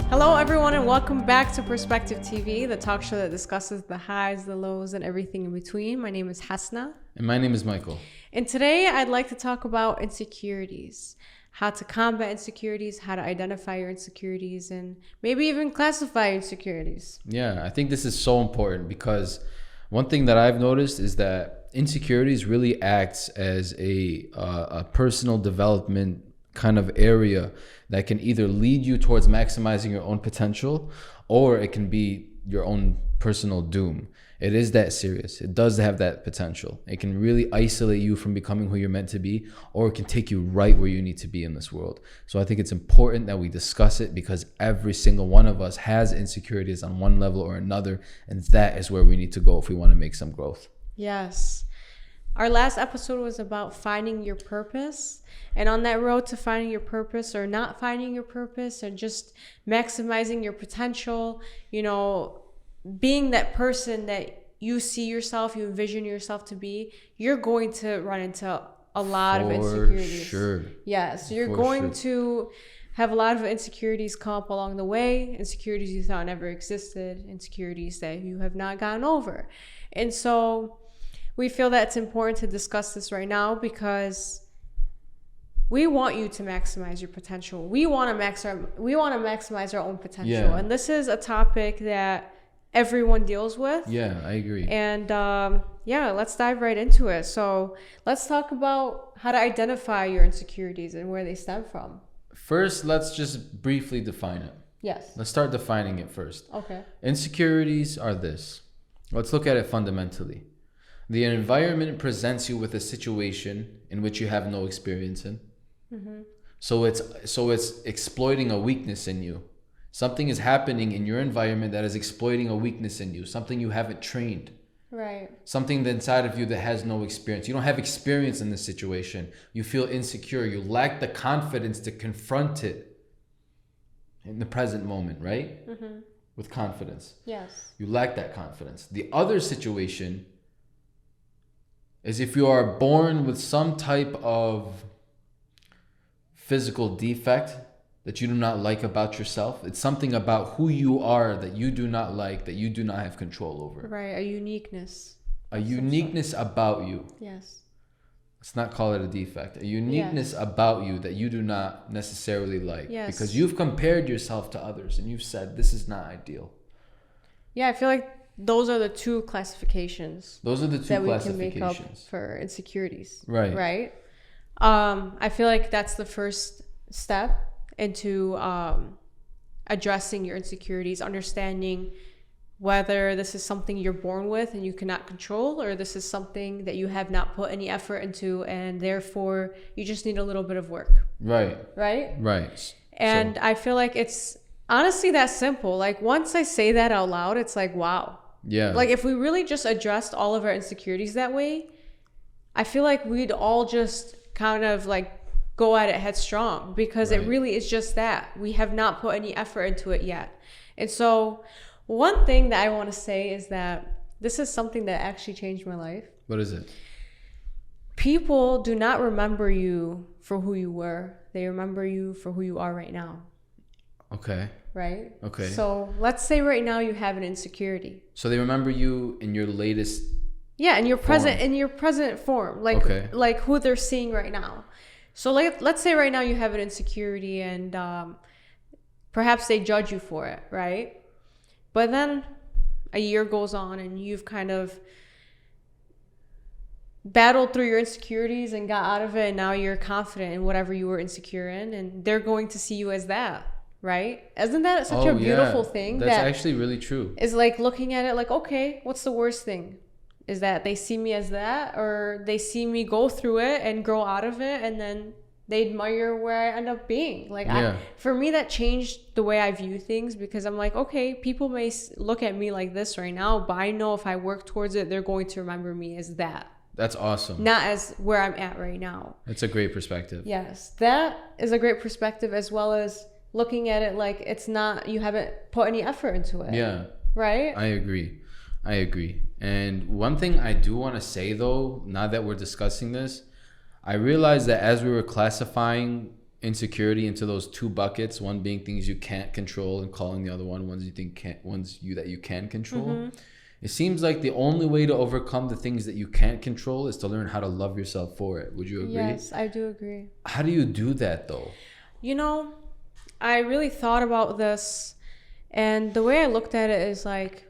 Hello, everyone, and welcome back to Perspective TV, the talk show that discusses the highs, the lows, and everything in between. My name is Hasna. And my name is Michael. And today I'd like to talk about insecurities, how to combat insecurities, how to identify your insecurities, and maybe even classify insecurities. Yeah, I think this is so important because one thing that I've noticed is that insecurities really acts as a personal development kind of area that can either lead you towards maximizing your own potential, or it can be your own personal doom. It is that serious. It does have that potential. It can really isolate you from becoming who you're meant to be, or it can take you right where you need to be in this world. So I think it's important that we discuss it because every single one of us has insecurities on one level or another, and that is where we need to go if we want to make some growth. Yes. Our last episode was about finding your purpose. And on that road to finding your purpose or not finding your purpose or just maximizing your potential, being that person that you see yourself, you envision yourself to be, you're going to run into a lot of insecurities. Sure. Yes, you're going to have a lot of insecurities come up along the way, insecurities you thought never existed, insecurities that you have not gotten over. And so we feel that it's important to discuss this right now because we want you to maximize your potential. We want to maximize our own potential. Yeah. And this is a topic that everyone deals with. Yeah, I agree. And let's dive right into it. So let's talk about how to identify your insecurities and where they stem from. First, let's just briefly define it. Yes. Let's start defining it first. Okay. Insecurities are this. Let's look at it fundamentally. The environment presents you with a situation in which you have no experience in. Mm-hmm. So it's exploiting a weakness in you. Something is happening in your environment that is exploiting a weakness in you, something you haven't trained. Right. Something inside of you that has no experience. You don't have experience in this situation. You feel insecure. You lack the confidence to confront it in the present moment, right? Mm-hmm. With confidence. Yes. You lack that confidence. The other situation is if you are born with some type of physical defect that you do not like about yourself. It's something about who you are that you do not like, that you do not have control over. Right, a uniqueness. A uniqueness about you. Yes. Let's not call it a defect. A uniqueness about you that you do not necessarily like. Yes. Because you've compared yourself to others and you've said, this is not ideal. Yeah, I feel like those are the two classifications. Those are the two that classifications. We can make up for insecurities. Right. Right. I feel like that's the first step into addressing your insecurities, understanding whether this is something you're born with and you cannot control, or this is something that you have not put any effort into and therefore you just need a little bit of work. Right. Right? Right. And I feel like it's honestly that simple. Like once I say that out loud, it's like, wow. Yeah. Like if we really just addressed all of our insecurities that way, I feel like we'd all just kind of like go at it headstrong because it really is just that. We have not put any effort into it yet. And so one thing that I want to say is that this is something that actually changed my life. What is it? People do not remember you for who you were. They remember you for who you are right now. Okay. Right? Okay. So let's say right now you have an insecurity. So they remember you in your latest in your present form, like who they're seeing right now. So let's say right now you have an insecurity and perhaps they judge you for it, right? But then a year goes on and you've kind of battled through your insecurities and got out of it, and now you're confident in whatever you were insecure in, and they're going to see you as that. Right? Isn't that such a beautiful thing? That's actually really true. Is like looking at it like, okay, what's the worst thing? Is that they see me as that, or they see me go through it and grow out of it, and then they admire where I end up being. Like, for me, that changed the way I view things because I'm like, okay, people may look at me like this right now, but I know if I work towards it, they're going to remember me as that. That's awesome. Not as where I'm at right now. That's a great perspective. Yes, that is a great perspective, as well as looking at it like it's not, you haven't put any effort into it. Yeah. Right? I agree. And one thing I do want to say though, now that we're discussing this, I realized that as we were classifying insecurity into those two buckets, one being things you can't control and calling the other one ones that you can control. It seems like the only way to overcome the things that you can't control is to learn how to love yourself for it. Would you agree? Yes, I do agree. How do you do that though? I really thought about this, and the way I looked at it is like,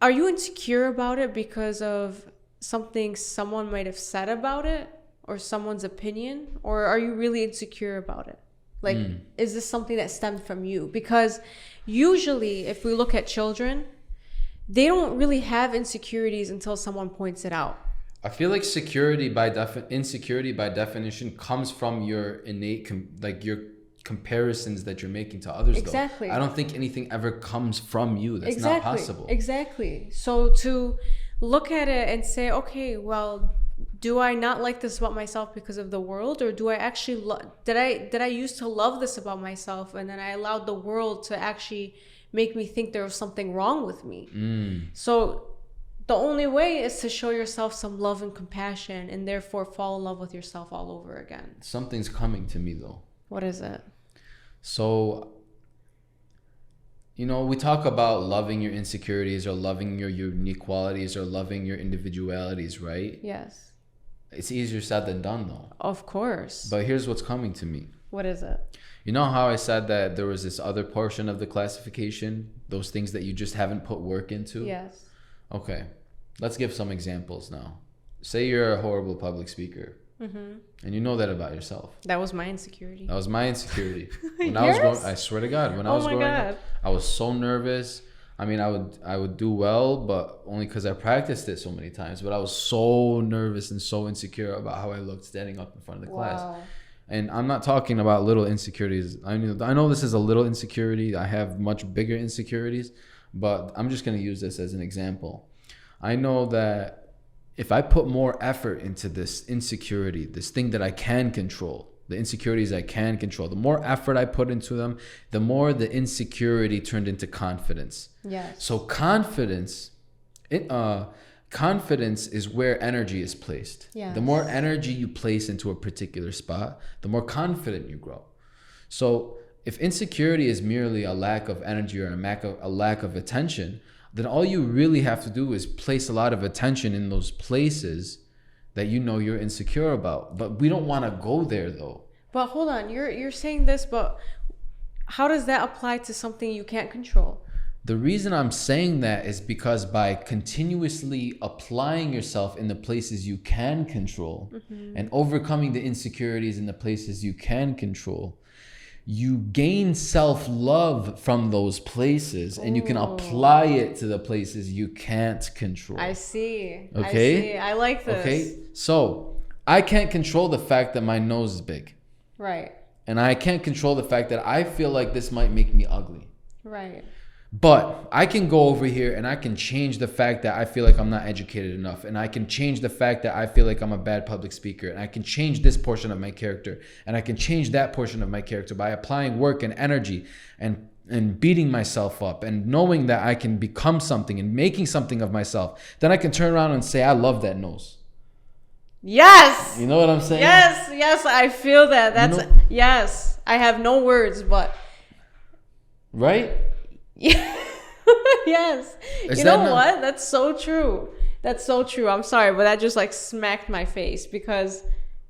are you insecure about it because of something someone might have said about it or someone's opinion, or are you really insecure about it? Like, is this something that stemmed from you? Because usually if we look at children, they don't really have insecurities until someone points it out. I feel like insecurity by definition comes from your innate, your comparisons that you're making to others. Exactly. Though. I don't think anything ever comes from you. That's not possible. Exactly. So to look at it and say, okay, well, do I not like this about myself because of the world, or do I actually did I used to love this about myself, and then I allowed the world to actually make me think there was something wrong with me? So the only way is to show yourself some love and compassion, and therefore fall in love with yourself all over again. Something's coming to me though. What is it? So, we talk about loving your insecurities or loving your unique qualities or loving your individualities, right? Yes. It's easier said than done though. Of course. But here's what's coming to me. What is it? You know how I said that there was this other portion of the classification, those things that you just haven't put work into? Yes. Okay, let's give some examples now. Say you're a horrible public speaker, and you know that about yourself. That was my insecurity. That was my insecurity. Yes? I swear to God, when I was growing up, I was so nervous. I mean, I would do well, but only because I practiced it so many times. But I was so nervous and so insecure about how I looked standing up in front of the class. And I'm not talking about little insecurities. I know this is a little insecurity. I have much bigger insecurities, but I'm just going to use this as an example. I know that if I put more effort into this insecurity, this thing that I can control, the insecurities I can control, the more effort I put into them, the more the insecurity turned into confidence. Yes. So confidence is where energy is placed. Yes. The more energy you place into a particular spot, the more confident you grow. So if insecurity is merely a lack of energy or a lack of attention, then all you really have to do is place a lot of attention in those places that you're insecure about. But we don't want to go there though. But hold on, you're saying this, but how does that apply to something you can't control? The reason I'm saying that is because by continuously applying yourself in the places you can control and overcoming the insecurities in the places you can control, you gain self-love from those places, and you can apply it to the places you can't control. I see. Okay? I like this. Okay? So, I can't control the fact that my nose is big. Right. And I can't control the fact that I feel like this might make me ugly. Right. But I can go over here and I can change the fact that I feel like I'm not educated enough. And I can change the fact that I feel like I'm a bad public speaker. And I can change this portion of my character. And I can change that portion of my character by applying work and energy and beating myself up and knowing that I can become something and making something of myself. Then I can turn around and say, I love that nose. Yes. You know what I'm saying? Yes, I feel that. Yes. I have no words, but. Right? Yeah. Yes. You know what? That's so true. I'm sorry, but that just smacked my face, because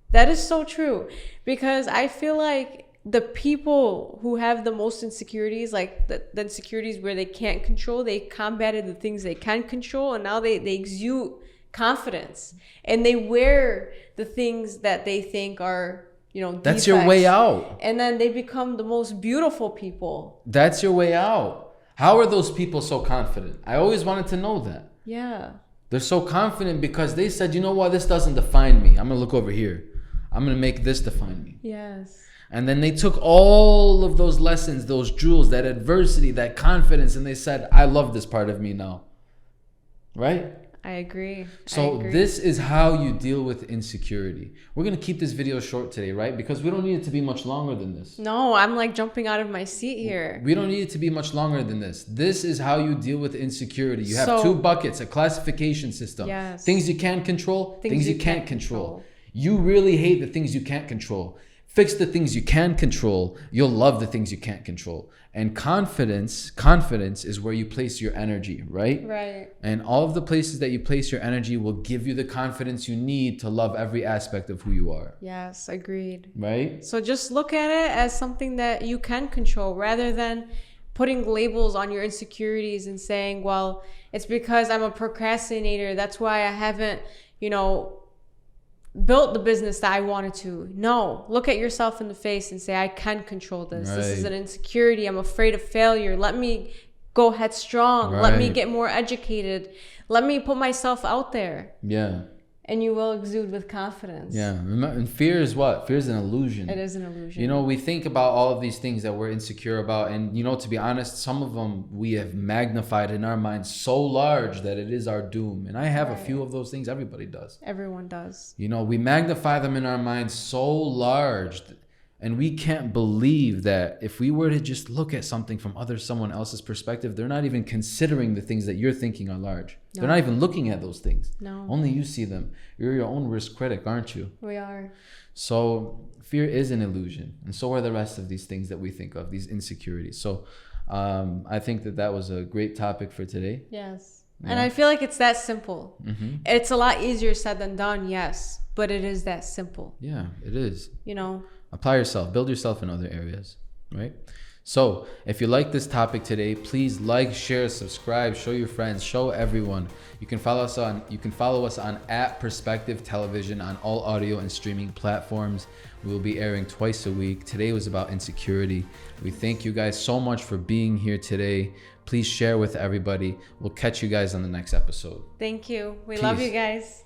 that is so true. Because I feel like the people who have the most insecurities, like the insecurities where they can't control, they combated the things they can control, and now they exude confidence, and they wear the things that they think are defects. That's your way out. And then they become the most beautiful people. That's your way out. How are those people so confident? I always wanted to know that. Yeah. They're so confident because they said, you know what, this doesn't define me. I'm going to look over here. I'm going to make this define me. Yes. And then they took all of those lessons, those jewels, that adversity, that confidence, and they said, I love this part of me now. Right? I agree. So this is how you deal with insecurity. We're going to keep this video short today, right? Because we don't need it to be much longer than this. No, I'm jumping out of my seat here. We don't need it to be much longer than this. This is how you deal with insecurity. You have two buckets, a classification system. Yes. Things you can control, things you can't control. You really hate the things you can't control. Fix the things you can control. You'll love the things you can't control. And confidence is where you place your energy, right? Right. And all of the places that you place your energy will give you the confidence you need to love every aspect of who you are. Yes, agreed. Right? So just look at it as something that you can control rather than putting labels on your insecurities and saying, well, it's because I'm a procrastinator. That's why I haven't, built the business that I wanted to. No, look at yourself in the face and say, I can control this. This is an insecurity. I'm afraid of failure. Let me go headstrong. Let me get more educated. Let me put myself out there. Yeah. And you will exude with confidence. Yeah. And fear is what? Fear is an illusion. It is an illusion. We think about all of these things that we're insecure about. And, to be honest, some of them we have magnified in our minds so large that it is our doom. And I have a few of those things. Everybody does. Everyone does. We magnify them in our minds so large. And we can't believe that if we were to just look at something from someone else's perspective, they're not even considering the things that you're thinking are large. No. They're not even looking at those things. No. Only you see them. You're your own worst critic, aren't you? We are. So fear is an illusion. And so are the rest of these things that we think of, these insecurities. So I think that was a great topic for today. Yes. Yeah. And I feel like it's that simple. Mm-hmm. It's a lot easier said than done, yes. But it is that simple. Yeah, it is. Apply yourself, build yourself in other areas, right? So if you like this topic today, please like, share, subscribe, show your friends, show everyone. You can follow us on @Perspective Television on all audio and streaming platforms. We will be airing twice a week. Today was about insecurity. We thank you guys so much for being here today. Please share with everybody. We'll catch you guys on the next episode. Thank you. We Peace. Love you guys.